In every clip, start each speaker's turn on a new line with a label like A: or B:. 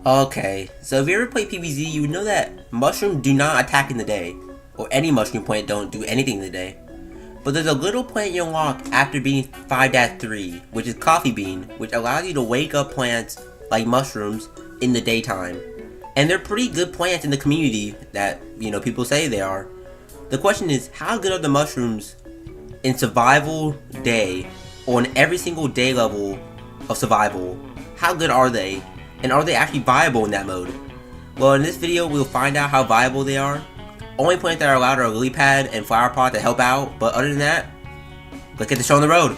A: Okay, so if you ever play PvZ, you would know that mushrooms do not attack in the day, or any mushroom plant don't do anything in the day. But there's a little plant you unlock after beating 5-3, which is coffee bean, which allows you to wake up plants like mushrooms in the daytime. And they're pretty good plants in the community that, people say they are. The question is, how good are the mushrooms in survival day, or in every single day level of survival? How good are they? And are they actually viable in that mode? Well, in this video, we'll find out how viable they are. Only plants that are allowed are lily pad and flower pot to help out, but other than that, let's get the show on the road.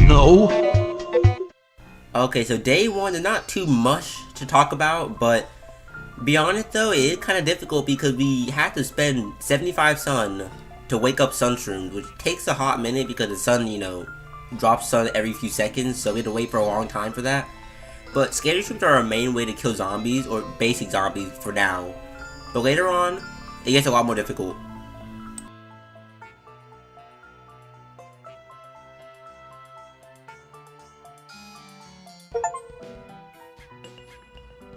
B: No.
A: Okay, so day one, there's not too much to talk about, but be honest though, it is kind of difficult because we have to spend 75 sun to wake up sunshrooms, which takes a hot minute because the sun, drops sun every few seconds, so we have to wait for a long time for that. But scary shrooms are our main way to kill zombies, or basic zombies for now. But later on, it gets a lot more difficult.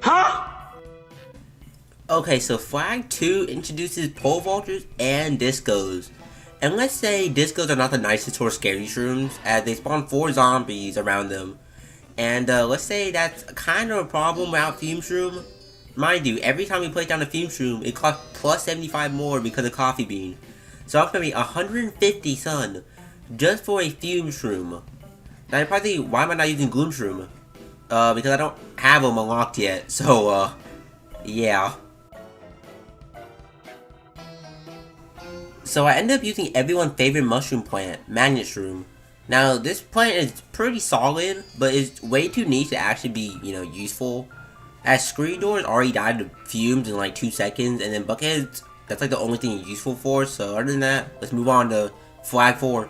B: Huh?
A: Okay, so Flag 2 introduces pole vaulters and discos. And let's say discos are not the nicest for scary shrooms, as they spawn 4 zombies around them. And let's say that's kind of a problem without fume shroom. Mind you, every time we place down a fume shroom, it costs plus 75 more because of coffee bean. So I'm gonna be 150 sun just for a fume shroom. Now you're probably thinking, why am I not using gloom shroom? Because I don't have them unlocked yet, so yeah. So I ended up using everyone's favorite mushroom plant, magnet shroom. Now this plant is pretty solid, but it's way too niche to actually be, useful. As screen doors already died to fumes in like 2 seconds, and then buckheads, that's like the only thing it's useful for. So other than that, let's move on to Flag 4.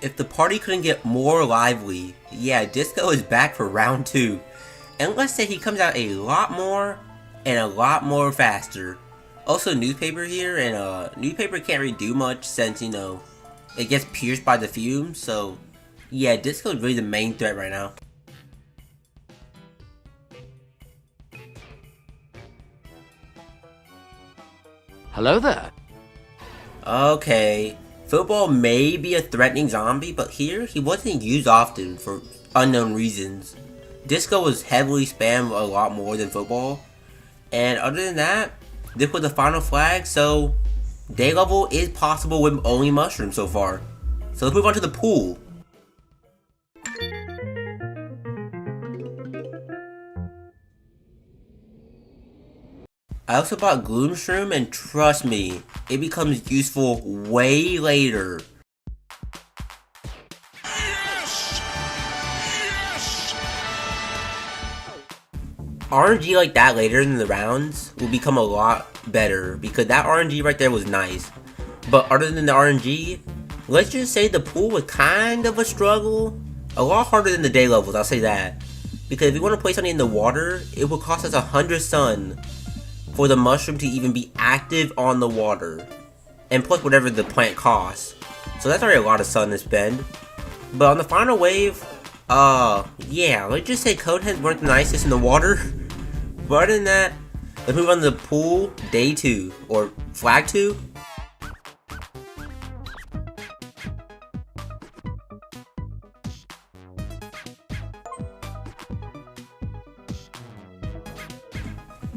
A: If the party couldn't get more lively, yeah, Disco is back for round 2. And let's say he comes out a lot more, and a lot more faster. Also newspaper here, and newspaper can't really do much since, it gets pierced by the fumes, so yeah, Disco is really the main threat right now.
B: Hello there.
A: Okay, football may be a threatening zombie, but here, he wasn't used often for unknown reasons. Disco was heavily spammed a lot more than football, and other than that, this was the final flag, so day level is possible with only mushrooms so far. So let's move on to the pool. I also bought Gloom Shroom, and trust me, it becomes useful way later. RNG like that later in the rounds will become a lot better, because that RNG right there was nice. But other than the RNG, let's just say the pool was kind of a struggle. A lot harder than the day levels, I'll say that. Because if you want to place something in the water, it will cost us 100 sun for the mushroom to even be active on the water. And plus whatever the plant costs. So that's already a lot of sun to spend. But on the final wave, yeah, let's just say Coneheads weren't the nicest in the water. But other than that, let's move on to the pool, day 2, or flag 2.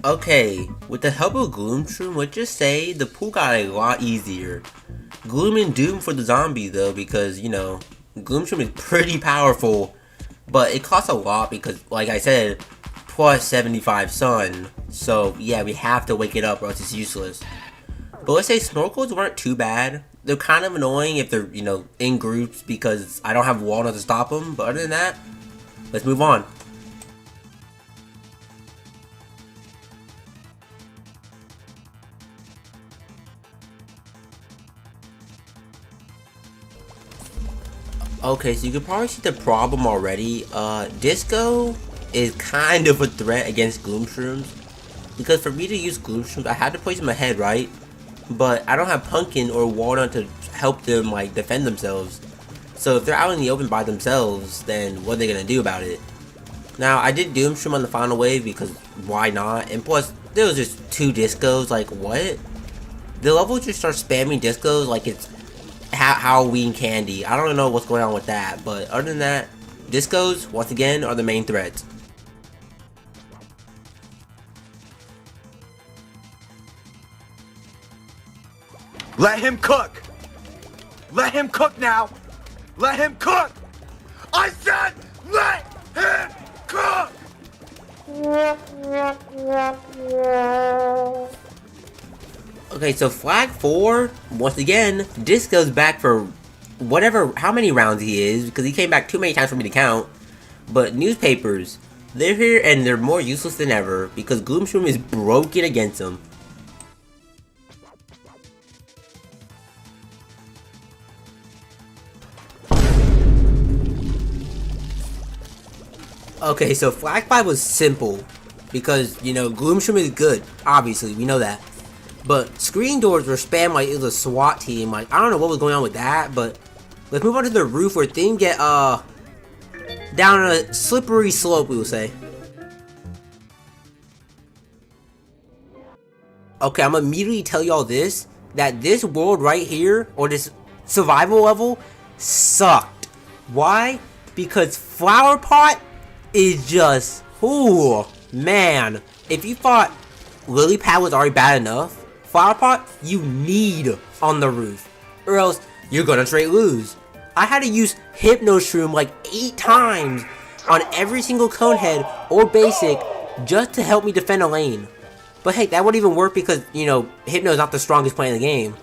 A: Okay, with the help of Gloom Shroom, let's just say the pool got a lot easier. Gloom and Doom for the zombies though, because, Gloom Shroom is pretty powerful, but it costs a lot because, like I said, plus 75 sun. So yeah, we have to wake it up or else it's useless. But let's say snorkels weren't too bad. They're kind of annoying if they're, in groups because I don't have walnut to stop them. But other than that, let's move on. Okay, so you can probably see the problem already. Disco is kind of a threat against Gloom Shrooms. because for me to use gloom shrooms, I had to place them ahead, right? But I don't have Pumpkin or Walnut to help them like defend themselves. So if they're out in the open by themselves, then what are they gonna do about it? Now I did Doom Shroom on the final wave because why not? And plus there was just 2 discos. Like what? The level just starts spamming discos like it's Halloween candy. I don't know what's going on with that, but other than that, discos once again are the main threats.
C: Let him cook! Let him cook now! Let him cook! I said let him cook!
A: Okay, so flag 4, once again, Disco's back for how many rounds he is, because he came back too many times for me to count. But newspapers, they're here and they're more useless than ever, because Gloom Shroom is broken against them. Okay, so flag 5 was simple, because, you know, Gloom Shroom is good, obviously, we know that. But screen doors were spammed like it was a SWAT team. Like, I don't know what was going on with that, but let's move on to the roof where things get, down a slippery slope, we will say. Okay, I'm gonna immediately tell y'all this, that this world right here, or this survival level, sucked. Why? Because Flower Pot is just, ooh, man. If you thought Lily Pad was already bad enough, Flower Pot, you need on the roof, or else you're gonna straight lose. I had to use Hypno Shroom like 8 times on every single cone head or basic just to help me defend a lane. But hey, that wouldn't even work because, you know, Hypno is not the strongest play in the game.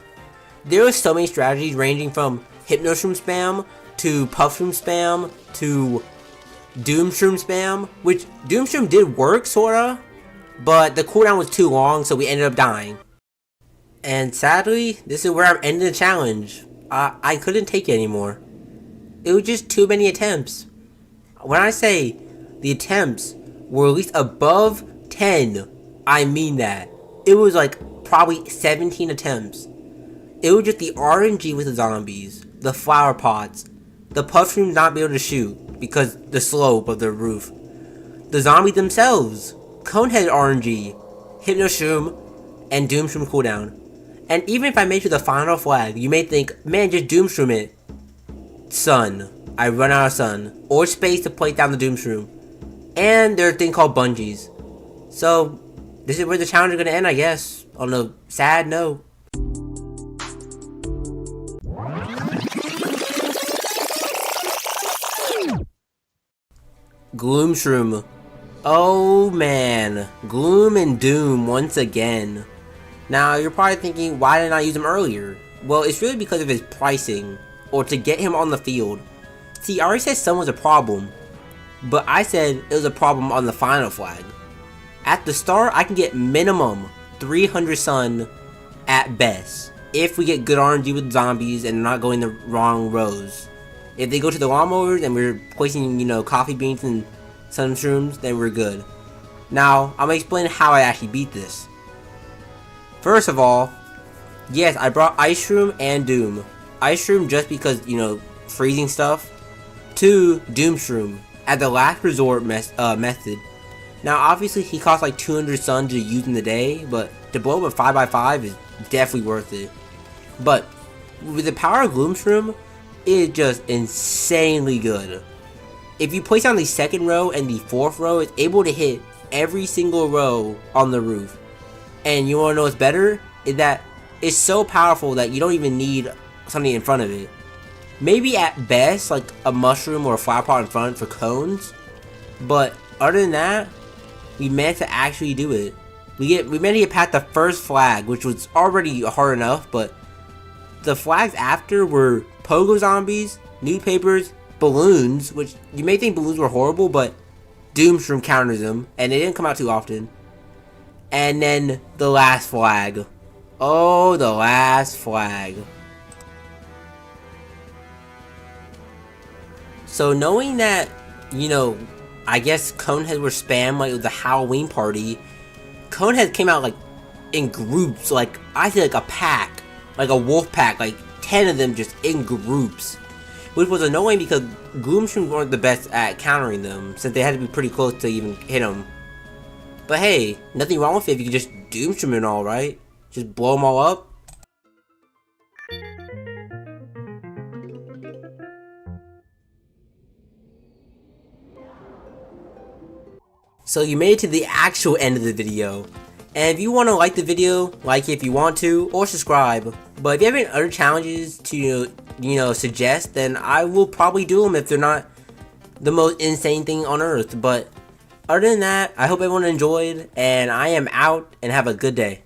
A: There are so many strategies ranging from Hypno Shroom spam to Puff Shroom spam to Doom Shroom spam, which Doom Shroom did work sorta, but the cooldown was too long, so we ended up dying. And sadly, this is where I'm ending the challenge. I couldn't take it anymore. It was just too many attempts. When I say the attempts were at least above 10, I mean that. It was like probably 17 attempts. It was just the RNG with the zombies, the flower pots, the puff rooms not be able to shoot because the slope of the roof, the zombies themselves, conehead RNG, Hypno Shroom, and Doom Shroom cooldown. And even if I made it to the final flag, you may think, man, just Doom Shroom it. Sun. I run out of sun. Or space to place down the Doom Shroom. And there's a thing called bungees. So, this is where the challenge is going to end, I guess. On a sad note. Gloom Shroom. Oh man. Gloom and Doom once again. Now, you're probably thinking, why didn't I use him earlier? Well, it's really because of his pricing, or to get him on the field. See, I already said sun was a problem, but I said it was a problem on the final flag. At the start, I can get minimum 300 sun at best, if we get good RNG with zombies and not going the wrong rows. If they go to the lawnmowers and we're placing, you know, coffee beans and sun shrooms, then we're good. Now, I'm gonna explain how I actually beat this. First of all, yes, I brought Ice Shroom and Doom. Ice Shroom just because, you know, freezing stuff. 2, Doom Shroom, at the last resort method. Now, obviously, he costs like 200 sun to use in the day, but to blow up a 5x5 is definitely worth it. But, with the power of Gloom Shroom, it is just insanely good. If you place on the second row and the fourth row, it's able to hit every single row on the roof. And you wanna know what's better? Is that it's so powerful that you don't even need something in front of it. Maybe at best, like a mushroom or a flower pot in front for cones. But other than that, we managed to actually do it. We managed to get past the first flag, which was already hard enough, but the flags after were pogo zombies, newspapers, balloons, which you may think balloons were horrible, but Doom Shroom counters them, and they didn't come out too often. And then the last flag. Oh, the last flag. So knowing that, you know, I guess coneheads were spammed like it was a Halloween party, Coneheads came out like in groups, like I see like a pack, like a wolf pack, like 10 of them just in groups, which was annoying because Gloomshrooms weren't the best at countering them since they had to be pretty close to even hit them. But hey, nothing wrong with it if you could just Doomstream and all, right? Just blow them all up. So you made it to the actual end of the video. And if you want to like the video, like it if you want to, or subscribe. But if you have any other challenges to, suggest, then I will probably do them if they're not the most insane thing on earth. But other than that, I hope everyone enjoyed, and I am out, and have a good day.